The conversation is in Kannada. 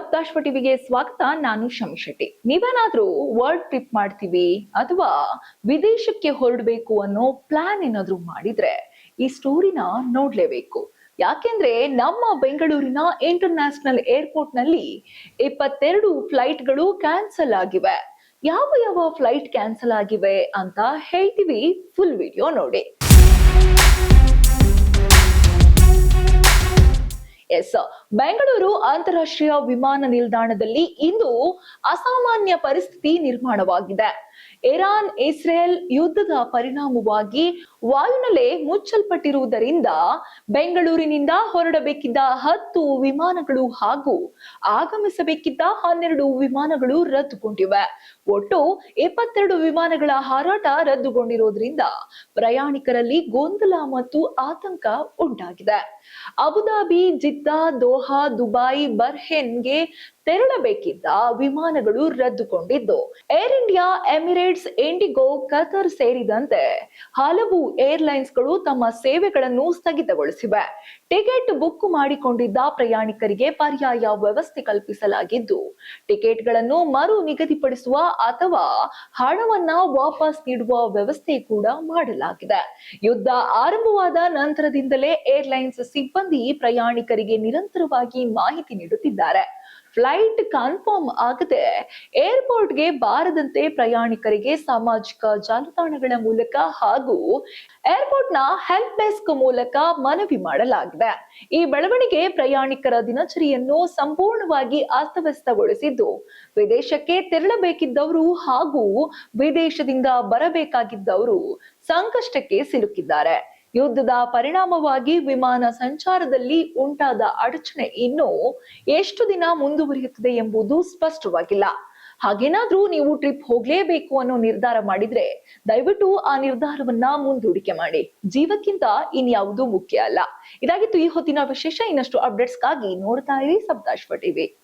ಸಪ್ತಾಶ್ವ ಟಿವಿಗೆ ಸ್ವಾಗತ. ನಾನು ಶಮಿ ಶೆಟ್ಟಿ. ನೀವೇನಾದ್ರೂ ವರ್ಲ್ಡ್ ಟ್ರಿಪ್ ಮಾಡ್ತೀವಿ ಅಥವಾ ವಿದೇಶಕ್ಕೆ ಹೊರಡಬೇಕು ಅನ್ನೋ ಪ್ಲಾನ್ ಏನಾದ್ರೂ ಮಾಡಿದ್ರೆ ಈ ಸ್ಟೋರಿನ ನೋಡ್ಲೇಬೇಕು. ಯಾಕೆಂದ್ರೆ ನಮ್ಮ ಬೆಂಗಳೂರಿನ ಇಂಟರ್ನ್ಯಾಷನಲ್ ಏರ್ಪೋರ್ಟ್ ನಲ್ಲಿ 22 ಫ್ಲೈಟ್ಗಳು ಕ್ಯಾನ್ಸಲ್ ಆಗಿವೆ. ಯಾವ ಯಾವ ಫ್ಲೈಟ್ ಕ್ಯಾನ್ಸಲ್ ಆಗಿವೆ ಅಂತ ಹೇಳ್ತೀವಿ, ಫುಲ್ ವಿಡಿಯೋ ನೋಡಿ. ಬೆಂಗಳೂರು ಅಂತಾರಾಷ್ಟ್ರೀಯ ವಿಮಾನ ನಿಲ್ದಾಣದಲ್ಲಿ ಇಂದು ಅಸಾಮಾನ್ಯ ಪರಿಸ್ಥಿತಿ ನಿರ್ಮಾಣವಾಗಿದೆ. ಇರಾನ್ ಇಸ್ರೇಲ್ ಯುದ್ಧದ ಪರಿಣಾಮವಾಗಿ ವಾಯುನೆಲೆ ಮುಚ್ಚಲ್ಪಟ್ಟಿರುವುದರಿಂದ ಬೆಂಗಳೂರಿನಿಂದ ಹೊರಡಬೇಕಿದ್ದ 10 ವಿಮಾನಗಳು ಹಾಗೂ ಆಗಮಿಸಬೇಕಿದ್ದ 12 ವಿಮಾನಗಳು ರದ್ದುಗೊಂಡಿವೆ. ಒಟ್ಟು 22 ವಿಮಾನಗಳ ಹಾರಾಟ ರದ್ದುಗೊಂಡಿರೋದ್ರಿಂದ ಪ್ರಯಾಣಿಕರಲ್ಲಿ ಗೊಂದಲ ಮತ್ತು ಆತಂಕ ಉಂಟಾಗಿದೆ. ಅಬುಧಾಬಿ, ಜಿದ್ದಾ, ದೋಹಾ, ದುಬೈ, ಬರ್ಹೇನ್ಗೆ ತೆರಳಬೇಕಿದ್ದ ವಿಮಾನಗಳು ರದ್ದುಗೊಂಡಿದ್ದು, ಏರ್ ಇಂಡಿಯಾ, ಎಮಿರೇಟ್ಸ್, ಇಂಡಿಗೋ, ಕತರ್ ಸೇರಿದಂತೆ ಹಲವು ಏರ್ಲೈನ್ಸ್ಗಳು ತಮ್ಮ ಸೇವೆಗಳನ್ನು ಸ್ಥಗಿತಗೊಳಿಸಿವೆ. ಟಿಕೆಟ್ ಬುಕ್ ಮಾಡಿಕೊಂಡಿದ್ದ ಪ್ರಯಾಣಿಕರಿಗೆ ಪರ್ಯಾಯ ವ್ಯವಸ್ಥೆ ಕಲ್ಪಿಸಲಾಗಿದ್ದು, ಟಿಕೆಟ್ಗಳನ್ನು ಮರು ನಿಗದಿಪಡಿಸುವ ಅಥವಾ ಹಣವನ್ನ ವಾಪಸ್ ನೀಡುವ ವ್ಯವಸ್ಥೆ ಕೂಡ ಮಾಡಲಾಗಿದೆ. ಯುದ್ಧ ಆರಂಭವಾದ ನಂತರದಿಂದಲೇ ಏರ್ಲೈನ್ಸ್ ಸಿಬ್ಬಂದಿ ಪ್ರಯಾಣಿಕರಿಗೆ ನಿರಂತರವಾಗಿ ಮಾಹಿತಿ ನೀಡುತ್ತಿದ್ದಾರೆ. ಫ್ಲೈಟ್ ಕನ್ಫರ್ಮ್ ಆಗದೆ ಏರ್ಪೋರ್ಟ್ಗೆ ಬಾರದಂತೆ ಪ್ರಯಾಣಿಕರಿಗೆ ಸಾಮಾಜಿಕ ಜಾಲತಾಣಗಳ ಮೂಲಕ ಹಾಗೂ ಏರ್ಪೋರ್ಟ್ನ ಹೆಲ್ಪ್ ಡೆಸ್ಕ್ ಮೂಲಕ ಮನವಿ ಮಾಡಲಾಗಿದೆ. ಈ ಬೆಳವಣಿಗೆ ಪ್ರಯಾಣಿಕರ ದಿನಚರಿಯನ್ನು ಸಂಪೂರ್ಣವಾಗಿ ಅಸ್ತವ್ಯಸ್ತಗೊಳಿಸಿದ್ದು, ವಿದೇಶಕ್ಕೆ ತೆರಳಬೇಕಿದ್ದವರು ಹಾಗೂ ವಿದೇಶದಿಂದ ಬರಬೇಕಾಗಿದ್ದವರು ಸಂಕಷ್ಟಕ್ಕೆ ಸಿಲುಕಿದ್ದಾರೆ. ಯುದ್ಧದ ಪರಿಣಾಮವಾಗಿ ವಿಮಾನ ಸಂಚಾರದಲ್ಲಿ ಉಂಟಾದ ಅಡಚಣೆ ಇನ್ನು ಎಷ್ಟು ದಿನ ಮುಂದುವರಿಯುತ್ತದೆ ಎಂಬುದು ಸ್ಪಷ್ಟವಾಗಿಲ್ಲ. ಹಾಗೇನಾದ್ರೂ ನೀವು ಟ್ರಿಪ್ ಹೋಗ್ಲೇಬೇಕು ಅನ್ನೋ ನಿರ್ಧಾರ ಮಾಡಿದ್ರೆ ದಯವಿಟ್ಟು ಆ ನಿರ್ಧಾರವನ್ನ ಮುಂದೂಡಿಕೆ ಮಾಡಿ. ಜೀವಕ್ಕಿಂತ ಇನ್ಯಾವುದೂ ಮುಖ್ಯ ಅಲ್ಲ. ಇದಾಗಿತ್ತು ಈ ಹೊತ್ತಿನ ವಿಶೇಷ. ಇನ್ನಷ್ಟು ಅಪ್ಡೇಟ್ಸ್ಗಾಗಿ ನೋಡ್ತಾ ಇರಿ ಸಪ್ತಾಶ್ವ ಟಿವಿ.